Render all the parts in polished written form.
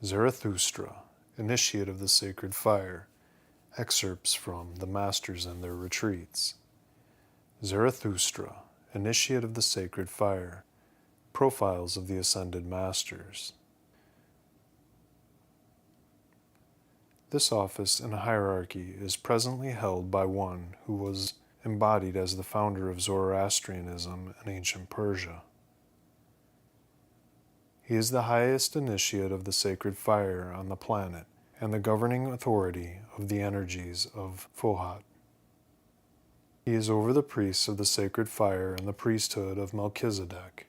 Zarathustra, initiate of the sacred fire. Excerpts from The Masters and Their Retreats. Zarathustra, initiate of the sacred fire. Profiles of the Ascended Masters. This office in hierarchy is presently held by one who was embodied as the founder of Zoroastrianism in ancient Persia. He is the highest initiate of the sacred fire on the planet and the governing authority of the energies of fohat. He is over the priests of the sacred fire and the priesthood of Melchizedek.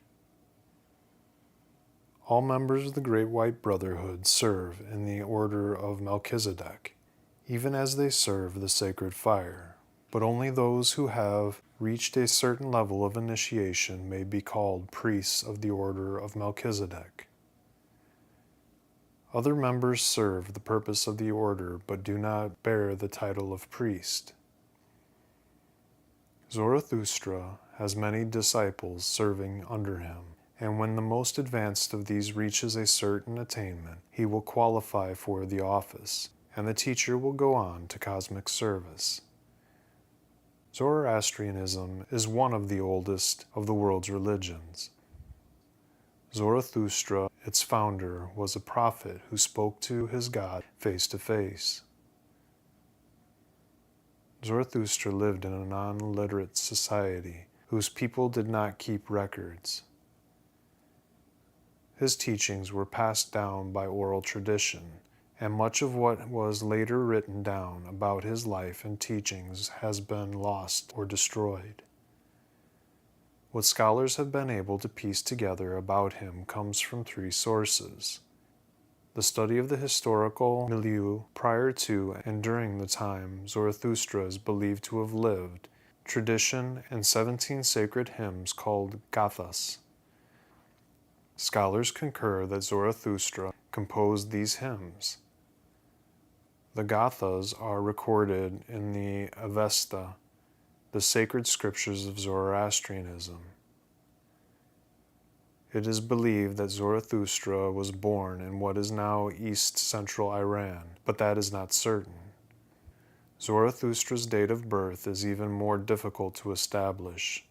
All members of the Great White Brotherhood serve in the Order of Melchizedek, even as they serve the sacred fire, but only those who have reached a certain level of initiation may be called priests of the Order of Melchizedek. Other members serve the purpose of the order but do not bear the title of priest. Zarathustra has many disciples serving under him, and when the most advanced of these reaches a certain attainment, he will qualify for the office, and the teacher will go on to cosmic service. Zoroastrianism is one of the oldest of the world's religions. Zarathustra, its founder, was a prophet who spoke to his God face to face. Zarathustra lived in a non-literate society whose people did not keep records. His teachings were passed down by oral tradition, and much of what was later written down about his life and teachings has been lost or destroyed. What scholars have been able to piece together about him comes from three sources: the study of the historical milieu prior to and during the time Zarathustra is believed to have lived, tradition, and 17 sacred hymns called gathas. Scholars concur that Zarathustra composed these hymns. The gathas are recorded in the Avesta, the sacred scriptures of Zoroastrianism. It is believed that Zarathustra was born in what is now east-central Iran, but that is not certain. Zarathustra's date of birth is even more difficult to establish.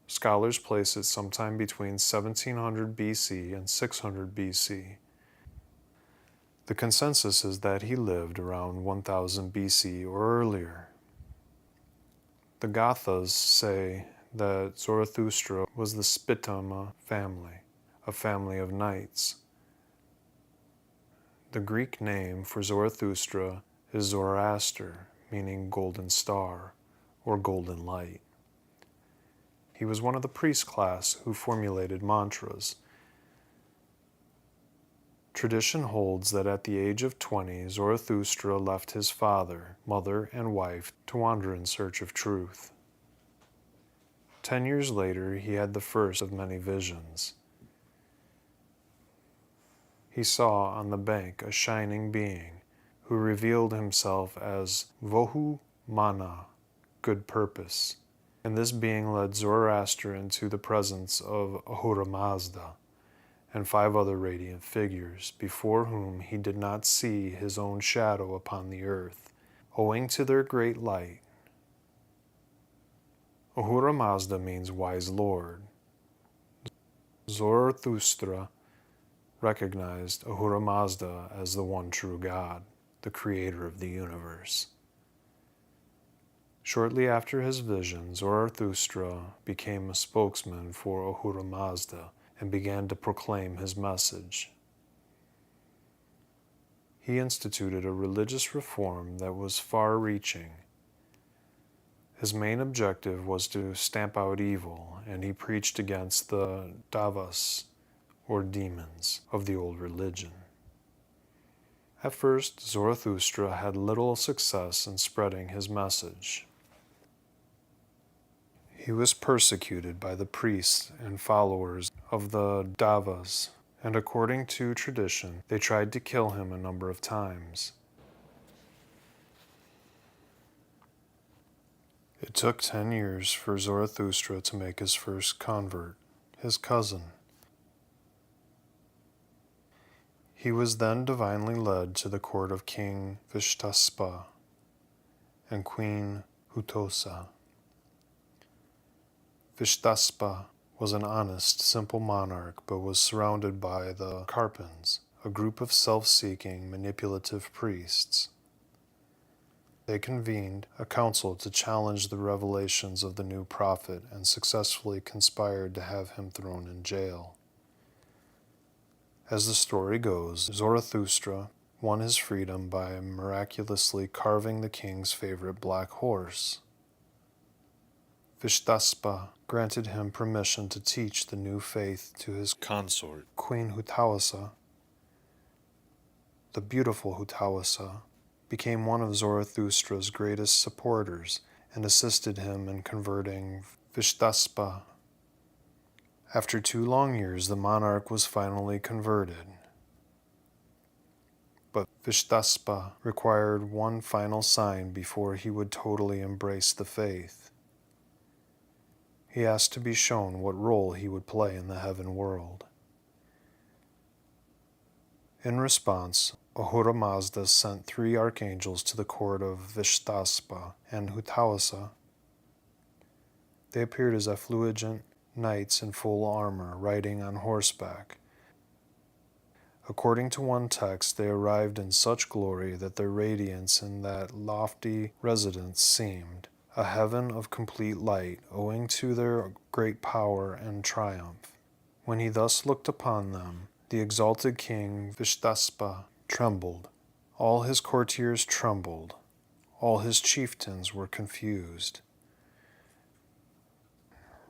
Scholars place it sometime between 1700 BC and 600 BC. The consensus is that he lived around 1000 BC or earlier. The Gathas say that Zarathustra was the Spitama family, a family of knights. The Greek name for Zarathustra is Zoroaster, meaning golden star or golden light. He was one of the priest class who formulated mantras. Tradition holds that at the age of 20, Zarathustra left his father, mother, and wife to wander in search of truth. 10 years later, he had the first of many visions. He saw on the bank a shining being who revealed himself as Vohu Mana, good purpose, and this being led Zoroaster into the presence of Ahura Mazda and 5 other radiant figures, before whom he did not see his own shadow upon the earth, owing to their great light. Ahura Mazda means wise lord. Zarathustra recognized Ahura Mazda as the one true God, the creator of the universe. Shortly after his vision, Zarathustra became a spokesman for Ahura Mazda and began to proclaim his message. He instituted a religious reform that was far-reaching. His main objective was to stamp out evil, and he preached against the devas, or demons, of the old religion. At first, Zarathustra had little success in spreading his message. He was persecuted by the priests and followers of the devas, and according to tradition, they tried to kill him a number of times. It took 10 years for Zarathustra to make his first convert, his cousin. He was then divinely led to the court of King Vishtaspa and Queen Hutosa. Vishtaspa was an honest, simple monarch, but was surrounded by the Karpans, a group of self-seeking, manipulative priests. They convened a council to challenge the revelations of the new prophet and successfully conspired to have him thrown in jail. As the story goes, Zarathustra won his freedom by miraculously carving the king's favorite black horse. Vishtaspa granted him permission to teach the new faith to his consort, Queen Hutawasa. The beautiful Hutawasa became one of Zarathustra's greatest supporters and assisted him in converting Vishtaspa. After 2 long years, the monarch was finally converted. But Vishtaspa required one final sign before he would totally embrace the faith. He asked to be shown what role he would play in the heaven world. In response, Ahura Mazda sent 3 archangels to the court of Vishtaspa and Hutawasa. They appeared as effulgent knights in full armor, riding on horseback. According to one text, they arrived in such glory that their radiance in that lofty residence seemed a heaven of complete light, owing to their great power and triumph. When he thus looked upon them, the exalted king Vishtaspa trembled. All his courtiers trembled. All his chieftains were confused.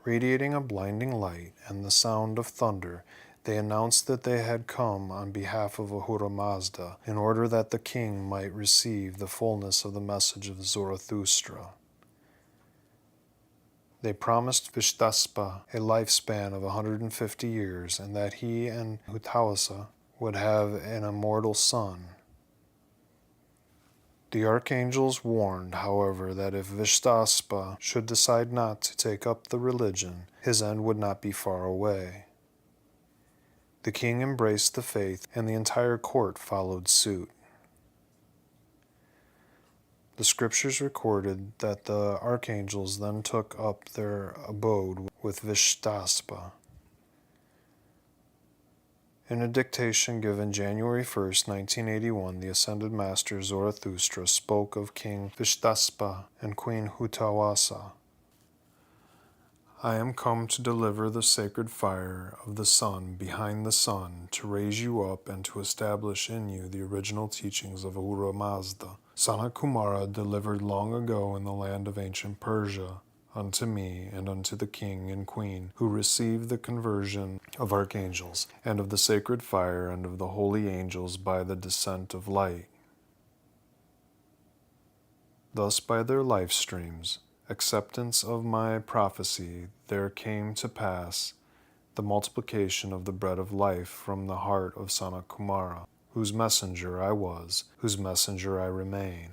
Radiating a blinding light and the sound of thunder, they announced that they had come on behalf of Ahura Mazda in order that the king might receive the fullness of the message of Zarathustra. They promised Vishtaspa a lifespan of 150 years and that he and Hutawasa would have an immortal son. The archangels warned, however, that if Vishtaspa should decide not to take up the religion, his end would not be far away. The king embraced the faith, and the entire court followed suit. The scriptures recorded that the archangels then took up their abode with Vishtaspa. In a dictation given January 1st, 1981, the Ascended Master Zarathustra spoke of King Vishtaspa and Queen Hutawasa. I am come to deliver the sacred fire of the sun behind the sun, to raise you up and to establish in you the original teachings of Ahura Mazda, Sanat Kumara, delivered long ago in the land of ancient Persia, unto me and unto the king and queen, who received the conversion of archangels, and of the sacred fire, and of the holy angels by the descent of light. Thus by their life streams, acceptance of my prophecy, there came to pass the multiplication of the bread of life from the heart of Sanat Kumara, whose messenger I was, whose messenger I remain.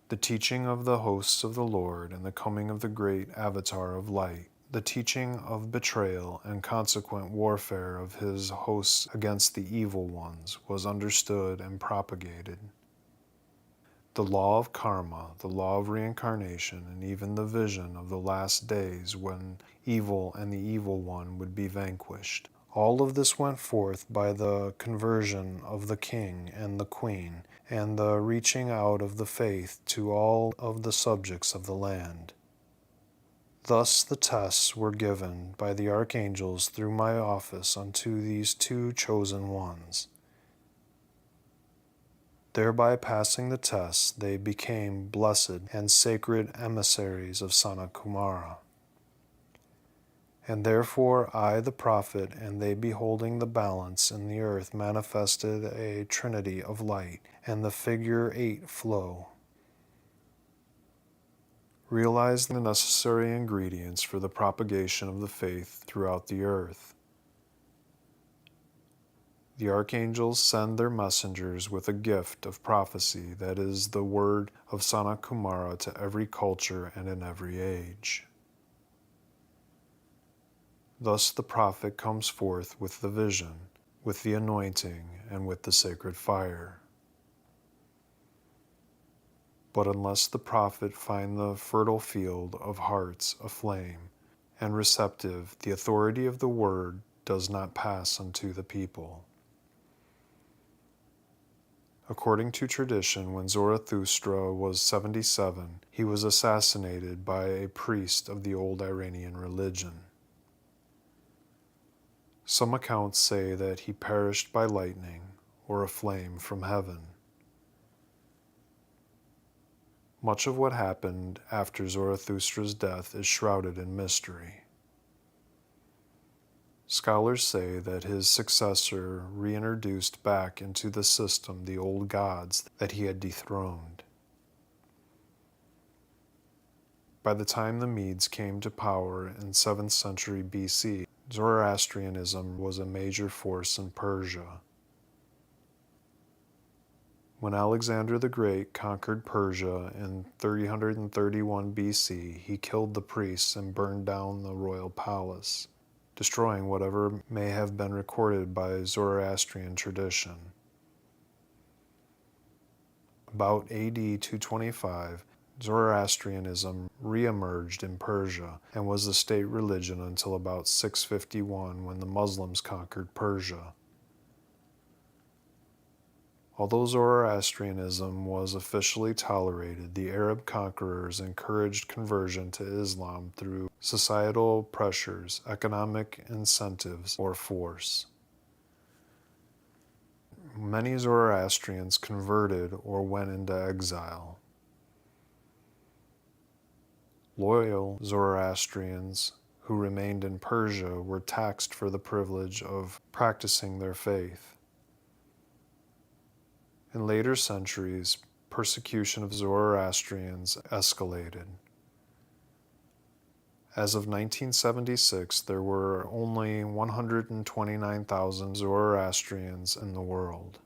The teaching of the hosts of the Lord and the coming of the great avatar of light, the teaching of betrayal and consequent warfare of his hosts against the evil ones was understood and propagated. The law of karma, the law of reincarnation, and even the vision of the last days when evil and the evil one would be vanquished. All of this went forth by the conversion of the king and the queen, and the reaching out of the faith to all of the subjects of the land. Thus the tests were given by the archangels through my office unto these 2 chosen ones. Thereby passing the tests, they became blessed and sacred emissaries of Sanat Kumara. And therefore I, the prophet, and they beholding the balance in the earth, manifested a trinity of light, and the figure 8 flow. Realized the necessary ingredients for the propagation of the faith throughout the earth. The archangels send their messengers with a gift of prophecy, that is, the word of Sanat Kumara, to every culture and in every age. Thus the prophet comes forth with the vision. with the anointing and with the sacred fire. But unless the prophet find the fertile field of hearts aflame and receptive, the authority of the word does not pass unto the people. According to tradition, when Zarathustra was 77, he was assassinated by a priest of the old Iranian religion. Some accounts say that he perished by lightning or a flame from heaven. Much of what happened after Zarathustra's death is shrouded in mystery. Scholars say that his successor reintroduced back into the system the old gods that he had dethroned. By the time the Medes came to power in 7th century BC, Zoroastrianism was a major force in Persia. When Alexander the Great conquered Persia in 331 BC, he killed the priests and burned down the royal palace, destroying whatever may have been recorded by Zoroastrian tradition. About AD 225, Zoroastrianism re-emerged in Persia and was the state religion until about 651 when the Muslims conquered Persia. Although Zoroastrianism was officially tolerated, the Arab conquerors encouraged conversion to Islam through societal pressures, economic incentives, or force. Many Zoroastrians converted or went into exile. Loyal Zoroastrians who remained in Persia were taxed for the privilege of practicing their faith. In later centuries, persecution of Zoroastrians escalated. As of 1976, there were only 129,000 Zoroastrians in the world.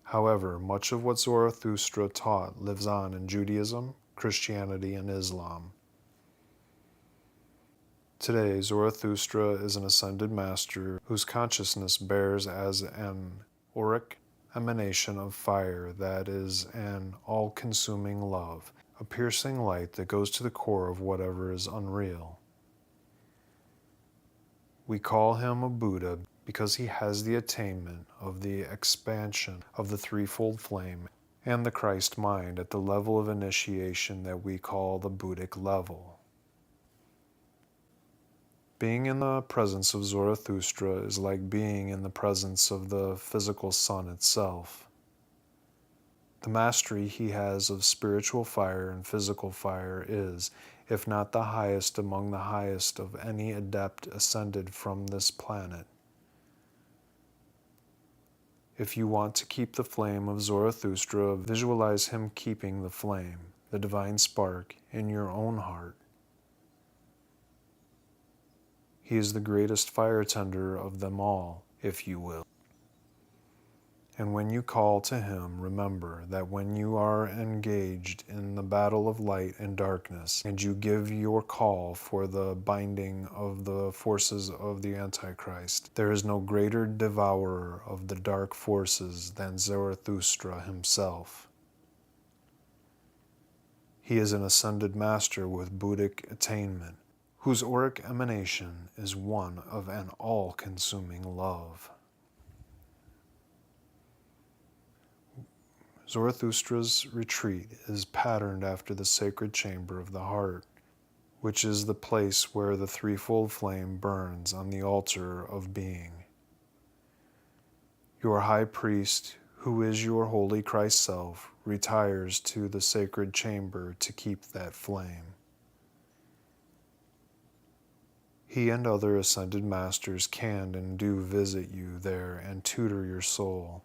However, much of what Zarathustra taught lives on in Judaism, Christianity, and Islam. Today, Zarathustra is an ascended master whose consciousness bears as an auric emanation of fire that is an all-consuming love, a piercing light that goes to the core of whatever is unreal. We call him a Buddha because he has the attainment of the expansion of the threefold flame and the Christ mind at the level of initiation that we call the Buddhic level. Being in the presence of Zarathustra is like being in the presence of the physical sun itself. The mastery he has of spiritual fire and physical fire is, if not the highest among the highest of any adept ascended from this planet. If you want to keep the flame of Zarathustra, visualize him keeping the flame, the divine spark, in your own heart. He is the greatest fire tender of them all, if you will. And when you call to him, remember that when you are engaged in the battle of light and darkness, and you give your call for the binding of the forces of the Antichrist, there is no greater devourer of the dark forces than Zarathustra himself. He is an ascended master with Buddhic attainment, whose auric emanation is one of an all-consuming love. Zarathustra's retreat is patterned after the sacred chamber of the heart, which is the place where the threefold flame burns on the altar of being. Your high priest, who is your holy Christ self, retires to the sacred chamber to keep that flame. He and other ascended masters can and do visit you there and tutor your soul.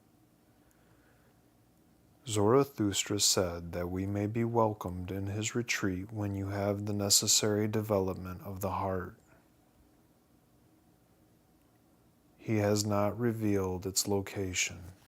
Zarathustra said that we may be welcomed in his retreat when you have the necessary development of the heart. He has not revealed its location.